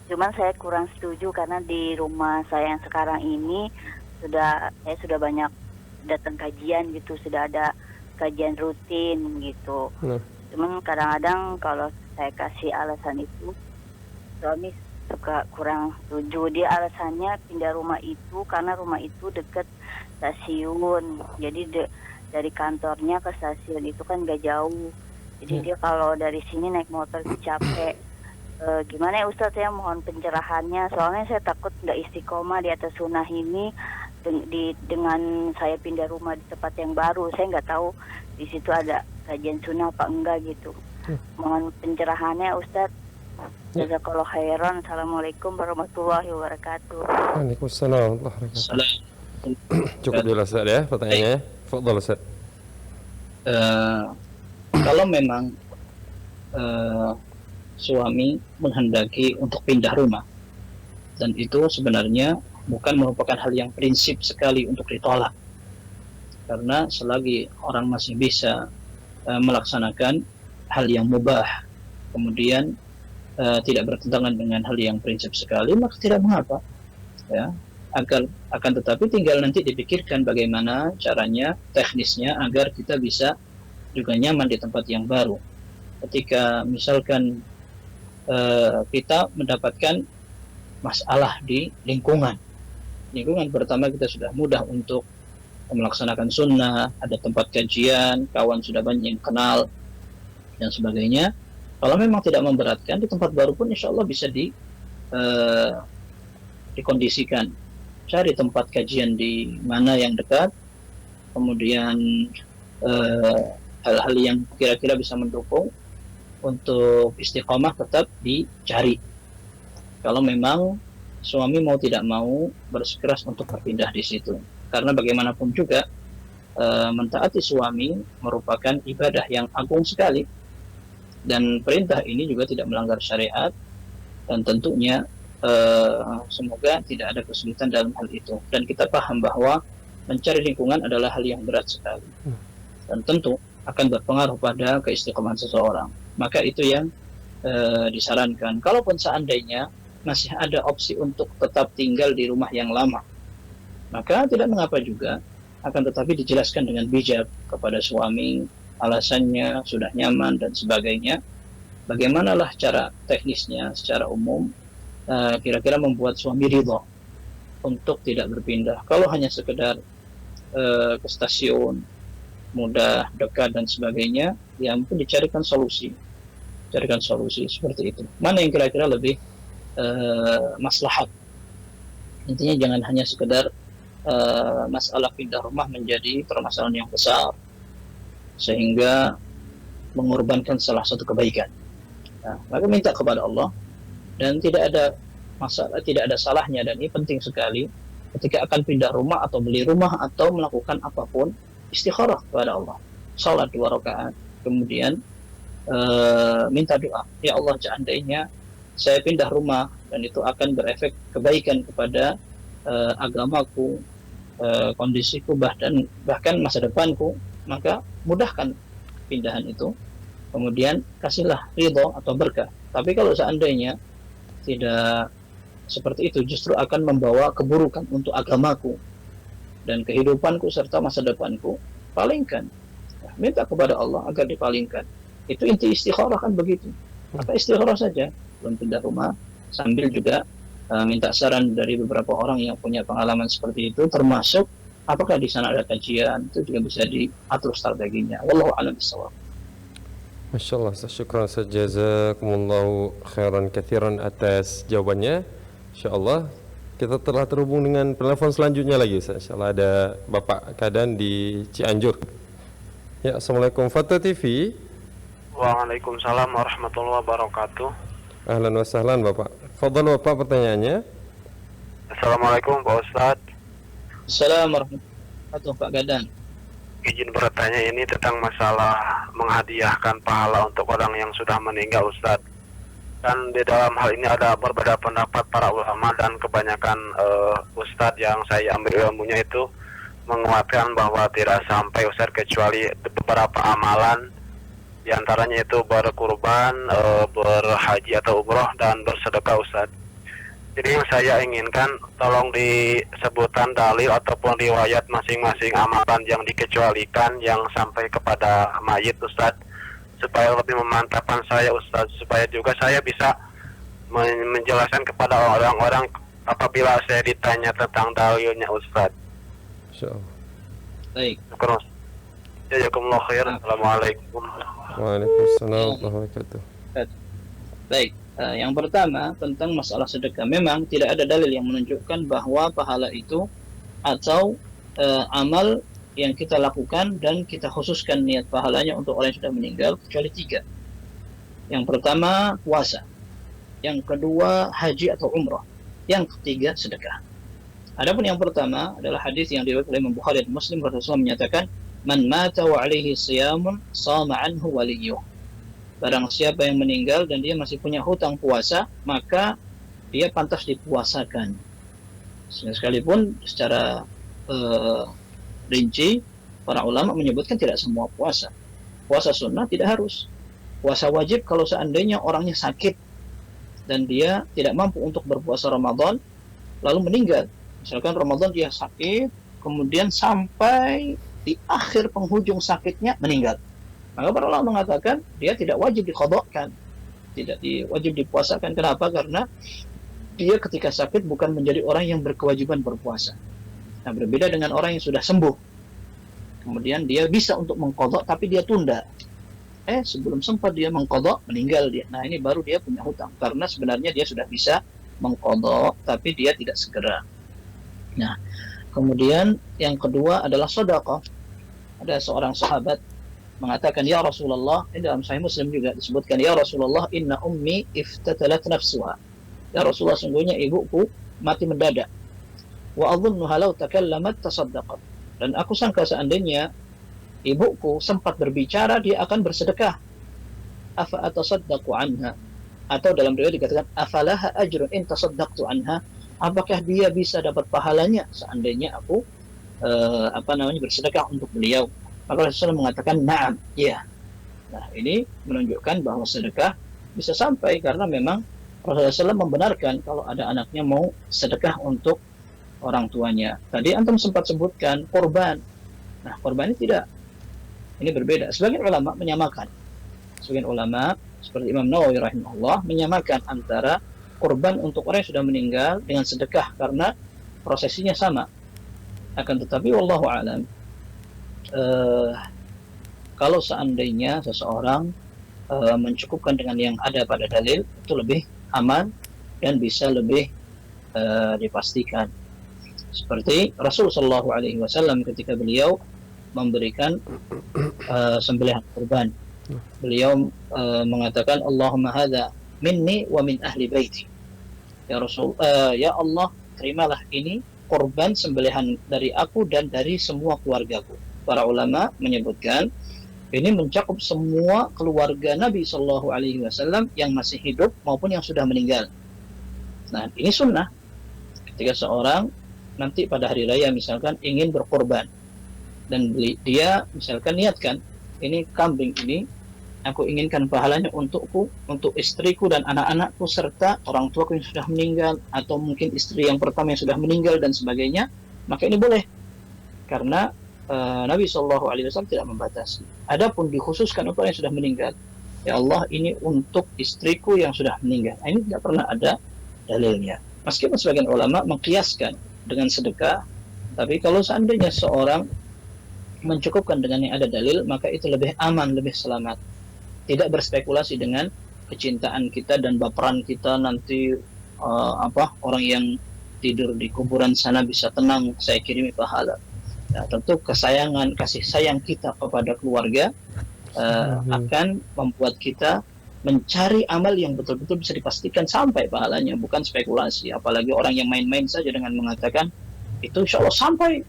cuman saya kurang setuju karena di rumah saya yang sekarang ini saya sudah banyak datang kajian gitu, sudah ada kajian rutin gitu. Cuman kadang-kadang kalau saya kasih alasan itu, suami suka kurang setuju. Dia alasannya pindah rumah itu karena rumah itu dekat stasiun. Jadi dari kantornya ke stasiun itu kan gak jauh. Jadi dia kalau dari sini naik motor capek. Gimana ya Ustadz, saya mohon pencerahannya. Soalnya saya takut gak istiqomah di atas sunnah ini dengan saya pindah rumah di tempat yang baru, saya nggak tahu di situ ada kajian sunnah apa enggak gitu. Mohon pencerahannya Ustadz. Jazakallahu khairan. Assalamualaikum warahmatullahi wabarakatuh. Waalaikumsalam warahmatullahi wabarakatuh. Salam. Cukup jelas Ustaz ya pertanyaannya. Fadhal Ustaz. Kalau memang suami menghendaki untuk pindah rumah, dan itu sebenarnya bukan merupakan hal yang prinsip sekali untuk ditolak, karena selagi orang masih bisa melaksanakan hal yang mubah, kemudian tidak bertentangan dengan hal yang prinsip sekali, maka tidak mengapa, ya. Akan tetapi tinggal nanti dipikirkan bagaimana caranya, teknisnya, agar kita bisa juga nyaman di tempat yang baru. Ketika misalkan kita mendapatkan masalah di lingkungan pertama, kita sudah mudah untuk melaksanakan sunnah, ada tempat kajian, kawan sudah banyak yang kenal dan sebagainya. Kalau memang tidak memberatkan, di tempat baru pun insya Allah bisa dikondisikan. Cari tempat kajian di mana yang dekat, kemudian hal-hal yang kira-kira bisa mendukung untuk istiqomah tetap dicari. Kalau memang suami mau tidak mau bersikeras untuk berpindah di situ, karena bagaimanapun juga mentaati suami merupakan ibadah yang agung sekali, dan perintah ini juga tidak melanggar syariat, dan tentunya semoga tidak ada kesulitan dalam hal itu. Dan kita paham bahwa mencari lingkungan adalah hal yang berat sekali, dan tentu akan berpengaruh pada keistiqomahan seseorang. Maka itu yang disarankan. Kalaupun seandainya masih ada opsi untuk tetap tinggal di rumah yang lama, maka tidak mengapa juga, akan tetapi dijelaskan dengan bijak kepada suami, alasannya, sudah nyaman dan sebagainya. Bagaimanalah cara teknisnya secara umum kira-kira membuat suami ridho untuk tidak berpindah. Kalau hanya sekedar ke stasiun mudah, dekat dan sebagainya, ya mungkin dicarikan solusi seperti itu. Mana yang kira-kira lebih maslahat. Intinya jangan hanya sekedar masalah pindah rumah menjadi permasalahan yang besar sehingga mengorbankan salah satu kebaikan. Nah, maka minta kepada Allah, dan tidak ada masalah, tidak ada salahnya, dan ini penting sekali ketika akan pindah rumah atau beli rumah atau melakukan apapun, istikharah kepada Allah, salat 2 rakaat, kemudian minta doa, ya Allah, seandainya saya pindah rumah dan itu akan berefek kebaikan kepada agamaku, kondisiku, bahkan masa depanku, maka mudahkan pindahan itu, kemudian kasihlah ridho atau berkah. Tapi kalau seandainya tidak seperti itu, justru akan membawa keburukan untuk agamaku dan kehidupanku serta masa depanku, palingkan. Nah, minta kepada Allah agar dipalingkan. Itu inti istikharah kan begitu. Maka istikharah saja, belum pindah rumah, sambil juga minta saran dari beberapa orang yang punya pengalaman seperti itu, termasuk apakah di sana ada kajian, itu juga bisa diatur strateginya. Wallahu a'lam bishawab. Masya Allah, syukran Ustaz, jazakumullahu khairan katsiran atas jawabannya. Insya Allah kita telah terhubung dengan penelpon selanjutnya lagi Ustaz. Insya Allah ada Bapak Kadan di Cianjur. Ya, Assalamualaikum Fata TV. Waalaikumsalam warahmatullahi wabarakatuh. Ahlan wa sahlan Bapak. Fadhal Bapak pertanyaannya. Assalamualaikum Pak Ustadz. Assalamualaikum warahmatullahi wabarakatuh, Pak Gadan. Izin bertanya, ini tentang masalah menghadiahkan pahala untuk orang yang sudah meninggal Ustadz. Dan di dalam hal ini ada berbeda pendapat para ulama, dan kebanyakan Ustadz yang saya ambil ilmunya itu menguatkan bahwa tidak sampai Ustadz kecuali beberapa amalan, diantaranya itu berkurban, berhaji atau umroh, dan bersedekah Ustadz. Jadi yang saya inginkan, tolong disebutkan dalil ataupun riwayat masing-masing amalan yang dikecualikan yang sampai kepada mayit Ustadz, supaya lebih memantapkan saya Ustadz, supaya juga saya bisa menjelaskan kepada orang-orang apabila saya ditanya tentang dalilnya Ustadz. Insyaallah. Baik. Jazakumullah khair. Assalamualaikum. Waalaikumsalam warahmatullahi wabarakatuh. Baik. Yang pertama tentang masalah sedekah, memang tidak ada dalil yang menunjukkan bahwa pahala itu atau amal yang kita lakukan dan kita khususkan niat pahalanya untuk orang yang sudah meninggal, kecuali 3. Yang pertama puasa, yang kedua haji atau umrah, yang ketiga sedekah. Adapun yang pertama adalah hadis yang diriwayatkan oleh Imam Bukhari dan Muslim. Rasulullah menyatakan, "Man mata wa alaihi siyamun sama anhu waliyuh." Barang siapa yang meninggal dan dia masih punya hutang puasa, maka dia pantas dipuasakan. Sekalipun secara rinci para ulama menyebutkan tidak semua puasa. Puasa sunnah tidak harus. Puasa wajib kalau seandainya orangnya sakit dan dia tidak mampu untuk berpuasa Ramadan lalu meninggal. Misalkan Ramadan dia sakit, kemudian sampai di akhir penghujung sakitnya meninggal. Maka para ulama mengatakan dia tidak wajib diqadhakan, tidak wajib dipuasakan. Kenapa? Karena dia ketika sakit bukan menjadi orang yang berkewajiban berpuasa. Nah, berbeda dengan orang yang sudah sembuh. Kemudian dia bisa untuk mengqadha tapi dia tunda. Sebelum sempat dia mengqadha, meninggal dia. Nah, ini baru dia punya hutang karena sebenarnya dia sudah bisa mengqadha tapi dia tidak segera. Nah, kemudian yang kedua adalah sedekah. Ada seorang sahabat mengatakan, "Ya Rasulullah," ini dalam Sahih Muslim juga disebutkan, "Ya Rasulullah, inna ummi iftatalat nafsuha." Ya Rasulullah, sungguhnya ibuku mati mendadak. Wa adhunnuha law takallamat tasaddaqat. Dan aku sangka seandainya ibuku sempat berbicara dia akan bersedekah. Afa atasaddaqu anha. Atau dalam riwayat dikatakan afalaha ajrun in tasaddaqtu anha. Apakah dia bisa dapat pahalanya seandainya aku bersedekah untuk beliau? Maka Rasulullah mengatakan na'am, ya. Nah, ini menunjukkan bahwa sedekah bisa sampai karena memang Rasulullah SAW membenarkan kalau ada anaknya mau sedekah untuk orang tuanya. Tadi antum sempat sebutkan korban. Nah, korban ini tidak. Ini berbeda. Sebagian ulama menyamakan. Sebagian ulama seperti Imam Nawawi rahimahullah menyamakan antara korban untuk orang yang sudah meninggal dengan sedekah karena prosesinya sama. Akan tetapi wallahu a'lam, kalau seandainya seseorang mencukupkan dengan yang ada pada dalil, itu lebih aman dan bisa lebih dipastikan. Seperti Rasul sallallahu alaihi wasallam ketika beliau memberikan sembelihan kurban, beliau mengatakan, "Allahumma hadza minni wa min ahli baiti." Ya Rasul, ya Allah, terimalah ini kurban sembelihan dari aku dan dari semua keluargaku. Para ulama menyebutkan ini mencakup semua keluarga Nabi Shallallahu Alaihi Wasallam yang masih hidup maupun yang sudah meninggal. Nah, ini sunnah. Ketika seorang nanti pada hari raya misalkan ingin berkorban dan dia misalkan niatkan, ini kambing ini aku inginkan pahalanya untukku, untuk istriku dan anak-anakku serta orang tuaku yang sudah meninggal, atau mungkin istri yang pertama yang sudah meninggal dan sebagainya, maka ini boleh karena Nabi Shallallahu Alaihi Wasallam tidak membatasi. Adapun dikhususkan untuk orang yang sudah meninggal, ya Allah ini untuk istriku yang sudah meninggal. Nah, ini tidak pernah ada dalilnya. Meskipun sebagian ulama mengkiaskan dengan sedekah, tapi kalau seandainya seorang mencukupkan dengan yang ada dalil, maka itu lebih aman, lebih selamat. Tidak berspekulasi dengan kecintaan kita dan baperan kita nanti orang yang tidur di kuburan sana bisa tenang, saya kirimi pahala. Ya, tentu kesayangan, kasih sayang kita kepada keluarga akan membuat kita mencari amal yang betul-betul bisa dipastikan sampai pahalanya, bukan spekulasi. Apalagi orang yang main-main saja dengan mengatakan itu insya Allah sampai.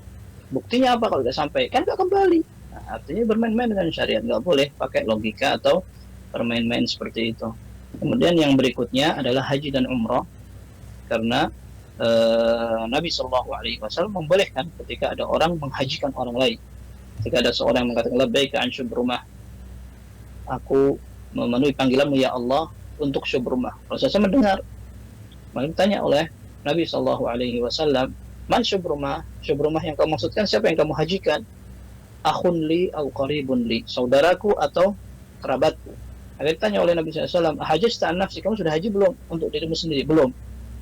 Buktinya apa kalau tidak sampai? Kan nggak kembali. Nah, artinya bermain-main dengan syariat, nggak boleh pakai logika atau bermain-main seperti itu. Kemudian yang berikutnya adalah haji dan umrah, karena Nabi Shallallahu Alaihi Wasallam membolehkan ketika ada orang menghajikan orang lain. Ketika ada seorang yang mengatakan labbaika an syubrumah, aku memenuhi panggilanmu ya Allah untuk syubrumah. Rasulullah mendengar, maka ditanya oleh Nabi Shallallahu Alaihi Wasallam, man syubrumah? Syubrumah yang kamu maksudkan siapa yang kamu hajikan? Akhun li au qaribun li, saudaraku atau kerabatku. Maka ditanya oleh Nabi SAW, hajjata an nafsi, kamu sudah haji belum untuk dirimu sendiri? Belum.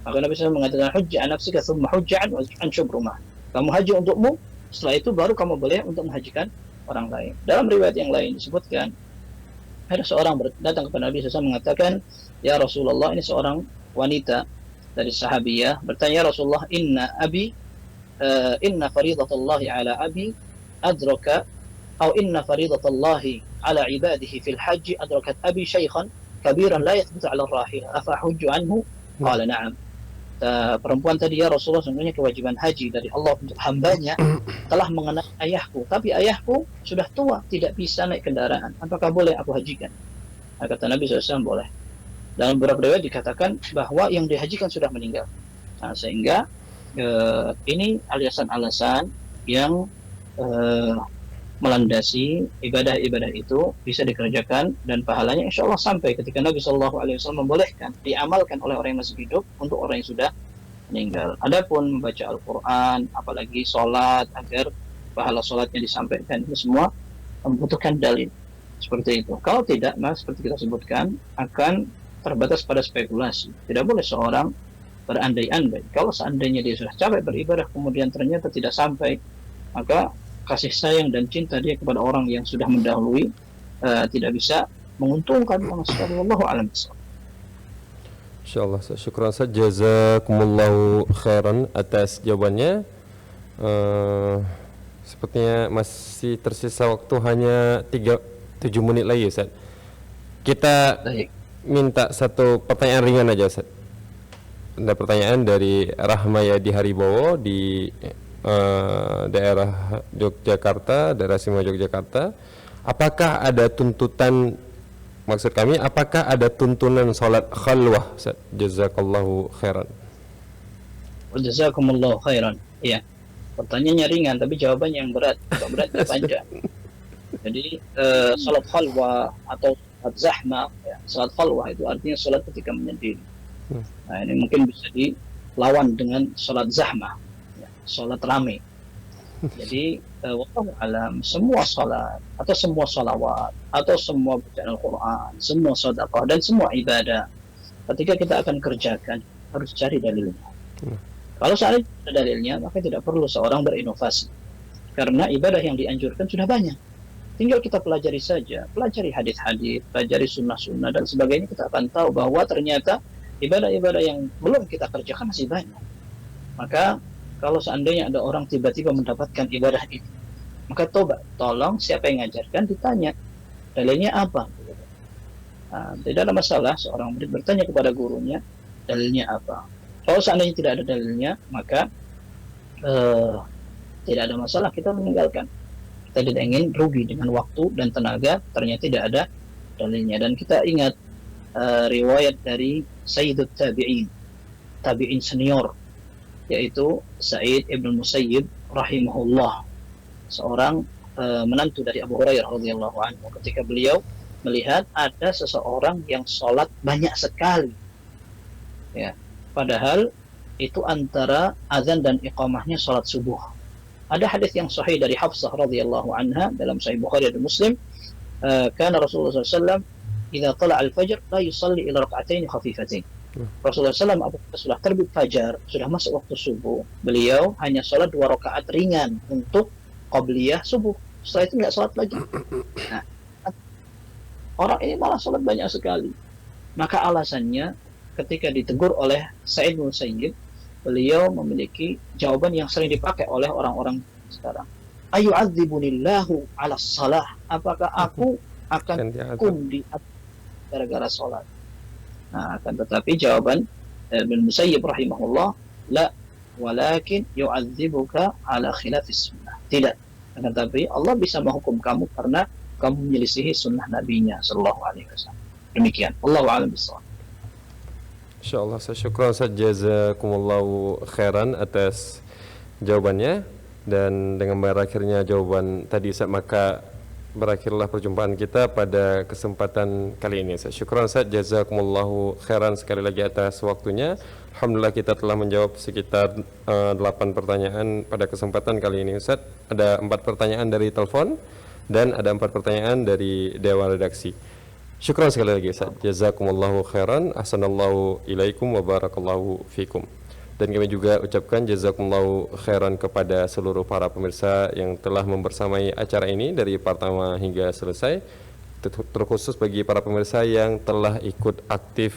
Maka Nabi SAW mengatakan, hujja an nafsika thumma hujja an syubrumah. Kamu haji untukmu, setelah itu baru kamu boleh untuk menghajikan orang lain. Dalam riwayat yang lain disebutkan, ada seorang datang kepada Nabi SAW mengatakan, ya Rasulullah, ini seorang wanita dari sahabiyah bertanya, ya Rasulullah, inna abi inna faridatallahi ala abi adraka atau inna faridatallahi ala ibadihi fil haji adrakat abi shaykhan kabiran la yathbutu ala rahil afa hujju anhu qala na'am. Perempuan tadi, ya Rasulullah, sesungguhnya kewajiban haji dari Allah untuk hambanya telah mengenai ayahku, tapi ayahku sudah tua, tidak bisa naik kendaraan, apakah boleh aku hajikan? Kata Nabi SAW, boleh. Dalam beberapa riwayat dikatakan bahwa yang dihajikan sudah meninggal. Sehingga ini alasan-alasan yang melandasi ibadah-ibadah itu bisa dikerjakan dan pahalanya insya Allah sampai ketika Nabi SAW membolehkan diamalkan oleh orang yang masih hidup untuk orang yang sudah meninggal. Adapun membaca Al-Quran, apalagi sholat agar pahala sholatnya disampaikan, itu semua membutuhkan dalil seperti itu. Kalau tidak, mas, seperti kita sebutkan, akan terbatas pada spekulasi. Tidak boleh seorang berandai-andai. Kalau seandainya dia sudah capek beribadah kemudian ternyata tidak sampai, maka kasih sayang dan cinta dia kepada orang yang sudah mendahului tidak bisa menguntungkan sama sekali. Wallahu a'lam bishawab. Insyaallah. Syukran Ustaz, jazakumullahu khairan atas jawabannya. Sepertinya masih tersisa waktu hanya 7 menit lagi, Ustaz. Kita minta satu pertanyaan ringan aja, Ustaz. Ada pertanyaan dari Rahmayadi Haribowo di daerah Yogyakarta, daerah Sima Yogyakarta. Apakah ada tuntutan, maksud kami, apakah ada tuntunan salat khalwah? Jazakallahu khairan. Jazakumullahu khairan. Iya. Pertanyaannya ringan tapi jawabannya yang berat. Kalau berat panjang. Jadi salat khalwah atau salat zahmah, ya. Salat khalwah itu artinya salat ketika menyendiri. Nah, ini mungkin bisa dilawan dengan salat zahmah, ya, salat rame. Jadi wallahu alam, semua salat atau semua salawat atau semua bacaan Al-Quran, semua sedekah dan semua ibadah, ketika kita akan kerjakan harus cari dalilnya. Kalau seandainya ada dalilnya, maka tidak perlu seorang berinovasi, karena ibadah yang dianjurkan sudah banyak. Tinggal kita pelajari saja, pelajari hadis-hadis, pelajari sunnah-sunnah dan sebagainya, kita akan tahu bahwa ternyata ibadah-ibadah yang belum kita kerjakan masih banyak. Maka kalau seandainya ada orang tiba-tiba mendapatkan ibadah itu, maka tobat, tolong siapa yang ngajarkan ditanya, dalilnya apa? Nah, tidak ada masalah seorang murid bertanya kepada gurunya, dalilnya apa? Kalau seandainya tidak ada dalilnya, maka tidak ada masalah kita meninggalkan. Kita tidak ingin rugi dengan waktu dan tenaga, ternyata tidak ada dalilnya. Dan kita ingat riwayat dari Sayyidut Tabi'in, tabi'in senior, yaitu Sa'id ibn Musayyib rahimahullah, seorang menantu dari Abu Hurairah radhiyallahu anhu. Ketika beliau melihat ada seseorang yang sholat banyak sekali, ya, padahal itu antara azan dan iqamahnya sholat subuh. Ada hadis yang sahih dari Hafsah radhiyallahu anha dalam Sahih Bukhari dan Muslim, kana Rasulullah SAW idza tala al-fajr la yusalli ila rak'atain khafifatain. Rasulullah SAW apabila sudah terbit fajar, sudah masuk waktu subuh, beliau hanya sholat 2 rakaat ringan untuk qabliyah subuh. Setelah itu nggak sholat lagi. Nah, orang ini malah sholat banyak sekali. Maka alasannya ketika ditegur oleh Sa'id bin Musayyib, beliau memiliki jawaban yang sering dipakai oleh orang-orang sekarang. Ayu'adzibunillahu ala salah. Apakah aku akan hukum di gara-gara sholat? Nah, akan tetapi jawaban Ibn Musayyib rahimahullah, la, walakin yu'adzibuka ala khilafis sunnah. Tidak, akan tetapi Allah bisa menghukum kamu karena kamu menyelisihi sunnah nabinya sallallahu alaihi wasallam. Demikian, Allahu a'lam bishawab. Insyaallah. Syukran Ustaz, jazakumullahu khairan atas jawabannya. Dan dengan berakhirnya jawaban tadi Ustaz, maka berakhirlah perjumpaan kita pada kesempatan kali ini. Syukran Ustaz, jazakumullahu khairan sekali lagi atas waktunya. Alhamdulillah kita telah menjawab sekitar 8 pertanyaan pada kesempatan kali ini Ustaz. Ada 4 pertanyaan dari telepon dan ada 4 pertanyaan dari Dewan Redaksi. Syukran sekali lagi Ustaz, jazakumullahu khairan, ahsanallahu ilaikum wa barakallahu fikum. Dan kami juga ucapkan jazakumullahu khairan kepada seluruh para pemirsa yang telah membersamai acara ini dari pertama hingga selesai. Terkhusus bagi para pemirsa yang telah ikut aktif,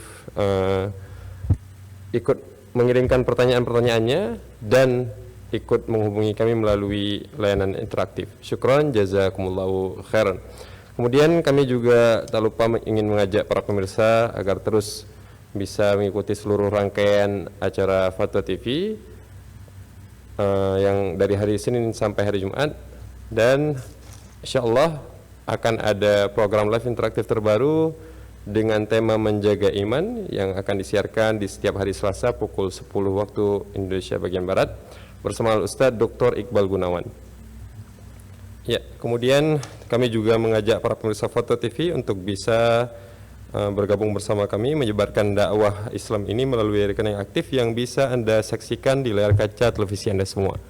ikut mengirimkan pertanyaan-pertanyaannya dan ikut menghubungi kami melalui layanan interaktif. Syukran, jazakumullahu khairan. Kemudian kami juga tak lupa ingin mengajak para pemirsa agar terus bisa mengikuti seluruh rangkaian acara Fatwa TV yang dari hari Senin sampai hari Jumat, dan insyaallah akan ada program live interaktif terbaru dengan tema menjaga iman yang akan disiarkan di setiap hari Selasa pukul 10 waktu Indonesia bagian Barat bersama Ustadz Dr. Iqbal Gunawan. Ya, kemudian kami juga mengajak para pemirsa Fatwa TV untuk bisa bergabung bersama kami menyebarkan dakwah Islam ini melalui rekening aktif yang bisa Anda saksikan di layar kaca televisi Anda semua.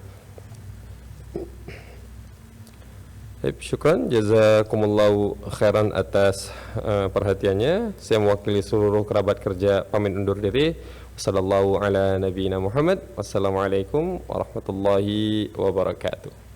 Syukran, jazakumullahu khairan atas perhatiannya. Saya mewakili seluruh kerabat kerja pamit undur diri. Wassallallahu ala nabiyina Muhammad. Wassalamualaikum warahmatullahi wabarakatuh.